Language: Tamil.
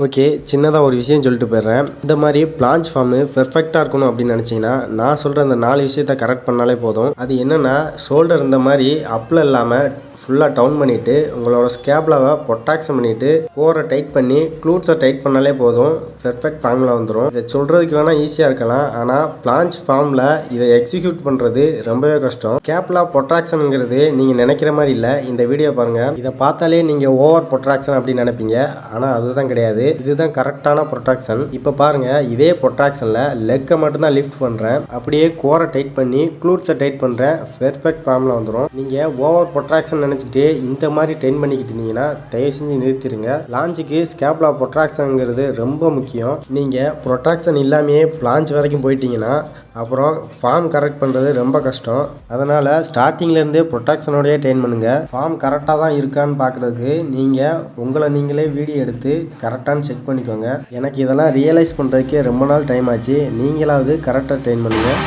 ஓகே, சின்னதாக ஒரு விஷயம் சொல்லிட்டு போயிடுறேன். இந்த மாதிரி பிளான்ச் ஃபார்மு பெர்ஃபெக்டாக இருக்கணும் அப்படின்னு நினச்சிங்கன்னா, நான் சொல்கிற அந்த 4 விஷயத்த கரெக்ட் பண்ணாலே போதும். அது என்னென்னா, ஷோல்டர் இந்த மாதிரி அப்பில் இல்லாமல் ஃபுல்லாக டவுன் பண்ணிவிட்டு, உங்களோட ஸ்கேப்லாவை பொட்டாக்ஷன் பண்ணிவிட்டு, கோரை டைட் பண்ணி க்ளூட்ஸை டைட் பண்ணாலே போதும். பெர்ஃபெக்ட் ஃபார்மில் வந்துடும். இதை சொல்கிறதுக்கு வேணால் ஈஸியாக இருக்கலாம், ஆனால் பிளான்ச் ஃபார்மில் இதை எக்ஸிக்யூட் பண்ணுறது ரொம்பவே கஷ்டம். ஸ்கேப்லா பொட்ராக்ஷனுங்கிறது நீங்கள் நினைக்கிற மாதிரி இல்லை. இந்த வீடியோ பாருங்கள். இதை பார்த்தாலே நீங்கள் ஓவர் பொட்ராக்ஷன் அப்படின்னு நினைப்பீங்க, ஆனால் அதுதான் கிடையாது. இதுதான் கரெக்டான ப்ரொட்ராக்ஷன். இப்போ பாருங்கள், இதே ப்ரொட்ராக்ஷனில் லெக்கை மட்டும்தான் லிஃப்ட் பண்ணுறேன், அப்படியே கோரை டைட் பண்ணி க்ளூட்ஸை டைட் பண்ணுறேன். பெர்ஃபெக்ட் ஃபார்மில் வந்துடும். நீங்கள் ஓவர் பொட்ராக்ஷன் நினச்சிட்டு இந்த மாதிரி ட்ரெயின் பண்ணிக்கிட்டு இருந்தீங்கன்னா தயவு செஞ்சு நிறுத்திடுங்க. லான்ச்சுக்கு ஸ்கேப்லா ப்ரொட்ராக்ஷனுங்கிறது ரொம்ப முக்கியம். நீங்கள் ப்ரொட்ராக்ஷன் இல்லாமையே லான்ச் வரைக்கும் போயிட்டீங்கன்னா அப்புறம் ஃபார்ம் கரெக்ட் பண்ணுறது ரொம்ப கஷ்டம். அதனால் ஸ்டார்டிங்லேருந்தே ப்ரொட்ராக்ஷனோடையே ட்ரெயின் பண்ணுங்கள். ஃபார்ம் கரெக்டாக தான் இருக்கான்னு பார்க்குறதுக்கு நீங்கள் உங்களை நீங்களே வீடியோ எடுத்து கரெக்டானு செக் பண்ணிக்கோங்க. எனக்கு இதெல்லாம் ரியலைஸ் பண்ணுறதுக்கே ரொம்ப நாள் டைம் ஆச்சு. நீங்களாவது கரெக்டாக ட்ரெயின் பண்ணுங்கள்.